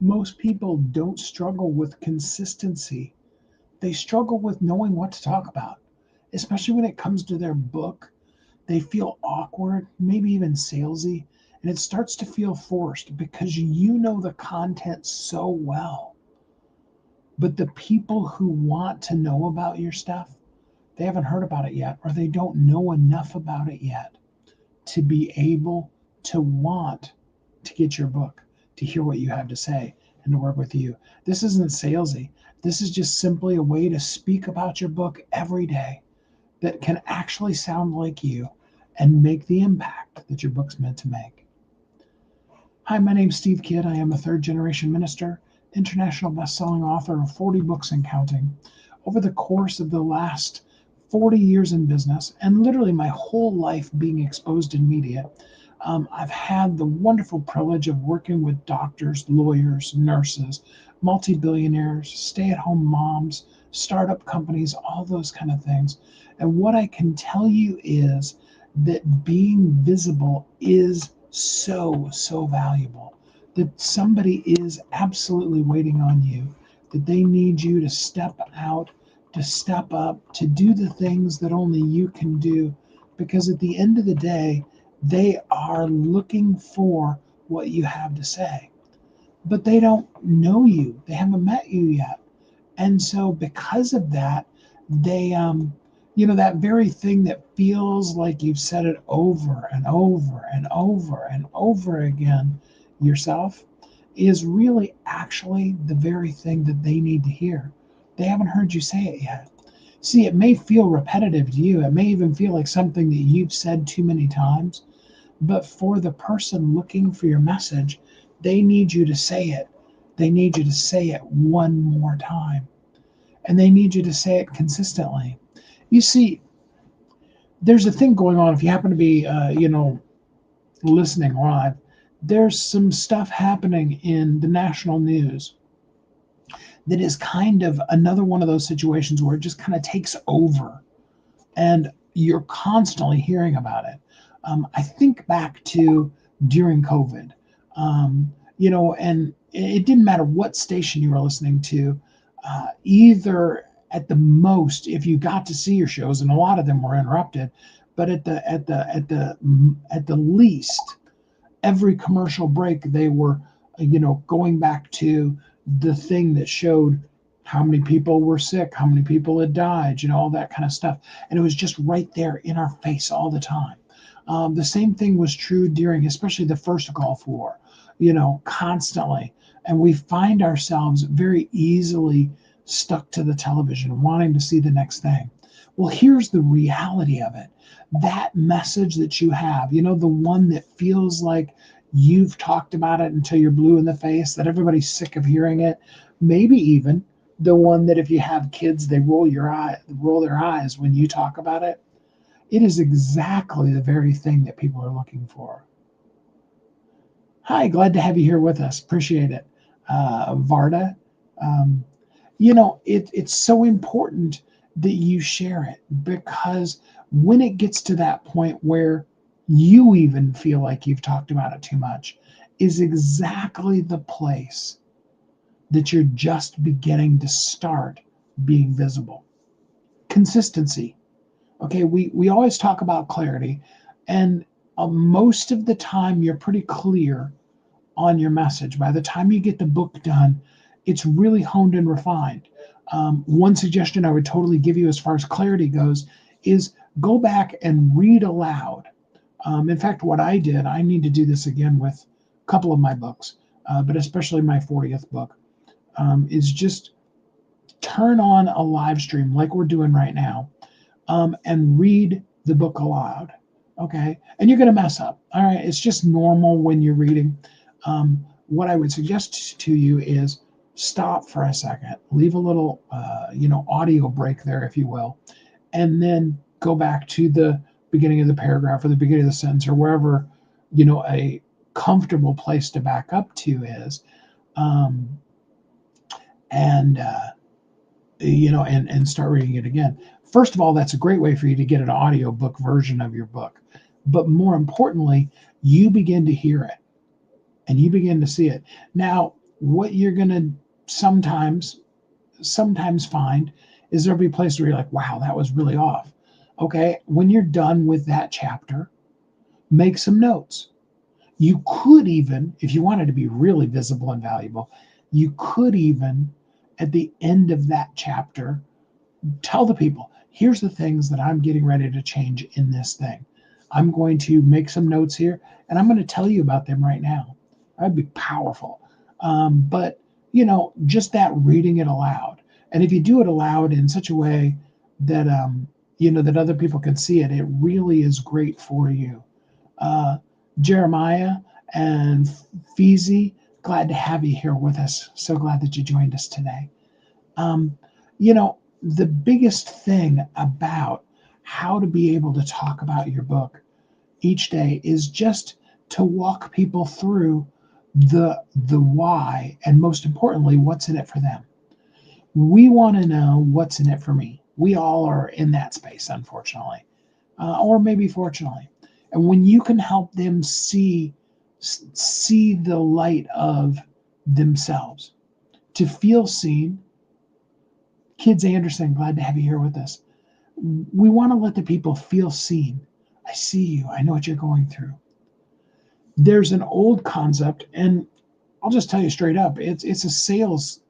Most people don't struggle with consistency. They struggle with knowing what to talk about, especially when it comes to their book. They feel awkward, maybe even salesy, and it starts to feel forced because you know the content so well. But the people who want to know about your stuff, they haven't heard about it yet, or they don't know enough about it yet to be able to want to get your book, to hear what you have to say, and to work with you. This isn't salesy. This is just simply a way to speak about your book every day that can actually sound like you and make the impact that your book's meant to make. Hi, my name's Steve Kidd. I am a third generation minister, international best-selling author of 40 books and counting. Over the course of the last 40 years in business and literally my whole life being exposed in media, I've had the wonderful privilege of working with doctors, lawyers, nurses, multi-billionaires, stay-at-home moms, startup companies, all those kind of things. And what I can tell you is that being visible is so valuable. That somebody is absolutely waiting on you, that they need you to step out, to step up, to do the things that only you can do. Because at the end of the day, they are looking for what you have to say. But they don't know you, they haven't met you yet. And so, because of that, they, that very thing that feels like you've said it over and over and over and over again yourself is really actually the very thing that they need to hear. They haven't heard you say it yet. See, it may feel repetitive to you. It may even feel like something that you've said too many times. But for the person looking for your message, they need you to say it. They need you to say it one more time. And they need you to say it consistently. You see, there's a thing going on. If you happen to be, listening live, there's some stuff happening in the national news that is kind of another one of those situations where it just kind of takes over and you're constantly hearing about it. I think back to during COVID, and it didn't matter what station you were listening to, either at the most, if you got to see your shows, and a lot of them were interrupted, but at the least, every commercial break they were, going back to the thing that showed how many people were sick, how many people had died, all that kind of stuff. And it was just right there in our face all the time. The same thing was true during, especially the first Gulf War, constantly. And we find ourselves very easily stuck to the television, wanting to see the next thing. Well, here's the reality of it. That message that you have, the one that feels like you've talked about it until you're blue in the face, that everybody's sick of hearing it, maybe even the one that if you have kids, they roll their eyes when you talk about it. It is exactly the very thing that people are looking for. Hi, glad to have you here with us. Appreciate it. Varda, um, it's so important that you share it because when it gets to that point where you even feel like you've talked about it too much, is exactly the place that you're just beginning to start being visible. Consistency. Okay, we always talk about clarity, and most of the time you're pretty clear on your message. By the time you get the book done, it's really honed and refined. One suggestion I would totally give you as far as clarity goes is go back and read aloud. In fact, what I did, I need to do this again with a couple of my books, but especially my 40th book, is just turn on a live stream like we're doing right now, and read the book aloud. Okay. And you're going to mess up. All right. It's just normal when you're reading. What I would suggest to you is stop for a second, leave a little, audio break there, if you will, and then go back to the beginning of the paragraph or the beginning of the sentence or wherever, a comfortable place to back up to is, um, and, and start reading it again. First of all, that's a great way for you to get an audiobook version of your book. But more importantly, you begin to hear it and you begin to see it. Now, What you're going to sometimes sometimes find is there'll be places where you're like, wow, that was really off. Okay, when you're done with that chapter, make some notes. You could even, if you wanted to be really visible and valuable, you could even, at the end of that chapter, tell the people, here's the things that I'm getting ready to change in this thing. I'm going to make some notes here and I'm going to tell you about them right now. That'd be powerful. But, just that reading it aloud. And if you do it aloud in such a way that, that other people can see it, it really is great for you. Uh, Jeremiah and Feezy, glad to have you here with us. So glad that you joined us today. Um, the biggest thing about how to be able to talk about your book each day is just to walk people through the why, and most importantly, what's in it for them. We want to know what's in it for me. We all are in that space, unfortunately, or maybe fortunately. And when you can help them see the light of themselves, to feel seen. Kids Anderson, glad to have you here with us. We want to let the people feel seen. I see you. I know what you're going through. There's an old concept, and I'll just tell you straight up, it's a sales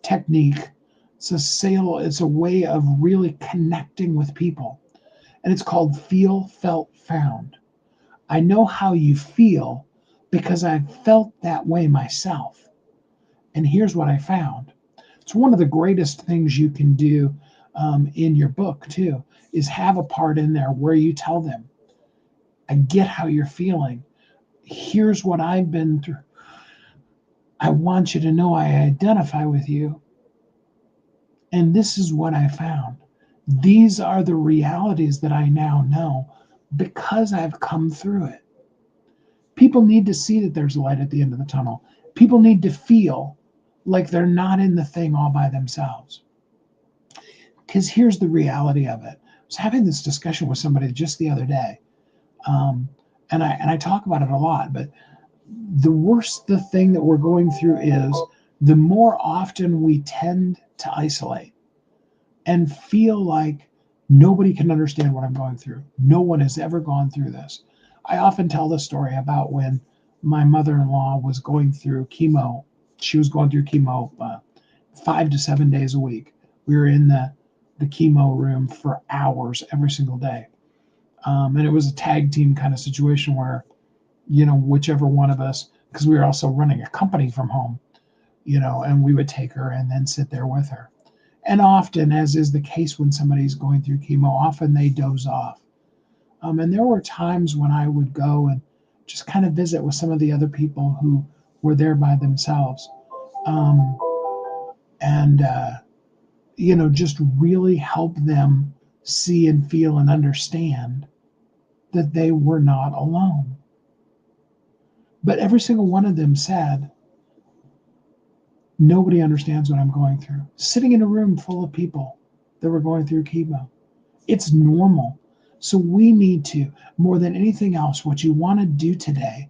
technique. It's a way of really connecting with people. And it's called feel, felt, found. I know how you feel because I've felt that way myself. And here's what I found. It's one of the greatest things you can do in your book, too, is have a part in there where you tell them, I get how you're feeling. Here's what I've been through. I want you to know I identify with you. And this is what I found. These are the realities that I now know because I've come through it. People need to see that there's a light at the end of the tunnel. People need to feel like they're not in the thing all by themselves. Because here's the reality of it. I was having this discussion with somebody just the other day, and I talk about it a lot. But the worse the thing that we're going through is, the more often we tend to isolate and feel like nobody can understand what I'm going through. No one has ever gone through this. I often tell the story about when my mother-in-law was going through chemo. She was going through chemo 5 to 7 days a week. We were in the chemo room for hours every single day. And it was a tag team kind of situation where, whichever one of us, because we were also running a company from home, and we would take her and then sit there with her. And often, as is the case when somebody's going through chemo, often they doze off. And there were times when I would go and just kind of visit with some of the other people who were there by themselves. And just really help them see and feel and understand that they were not alone. But every single one of them said, nobody understands what I'm going through. Sitting in a room full of people that were going through chemo. It's normal. So we need to, more than anything else, what you want to do today.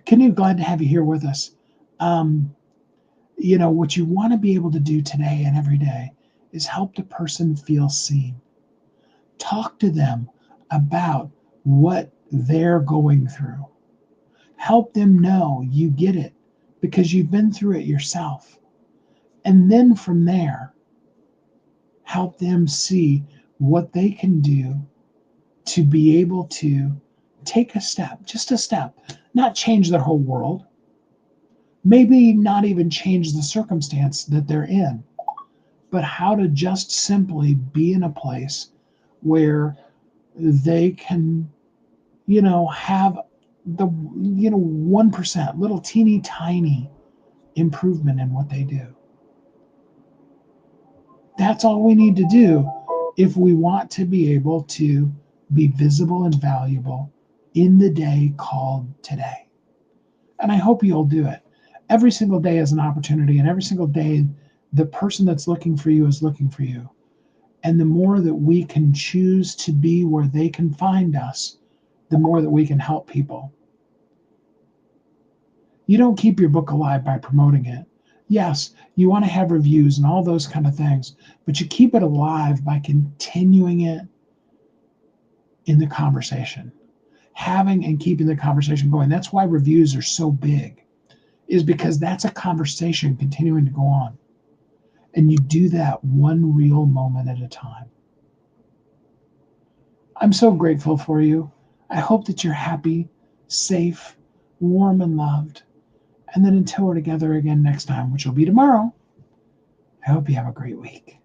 Kenny, glad to have you here with us. What you want to be able to do today and every day is help the person feel seen. Talk to them about what they're going through. Help them know you get it because you've been through it yourself. And then from there, help them see what they can do to be able to take a step, just a step, not change their whole world, maybe not even change the circumstance that they're in, but how to just simply be in a place where they can, have the, 1%, little teeny tiny improvement in what they do. That's all we need to do if we want to be able to be visible and valuable in the day called today. And I hope you'll do it. Every single day is an opportunity, and every single day, the person that's looking for you is looking for you. And the more that we can choose to be where they can find us, the more that we can help people. You don't keep your book alive by promoting it. Yes, you want to have reviews and all those kind of things, but you keep it alive by continuing it in the conversation, having and keeping the conversation going. That's why reviews are so big, is because that's a conversation continuing to go on. And you do that one real moment at a time. I'm so grateful for you. I hope that you're happy, safe, warm, and loved. And then until we're together again next time, which will be tomorrow, I hope you have a great week.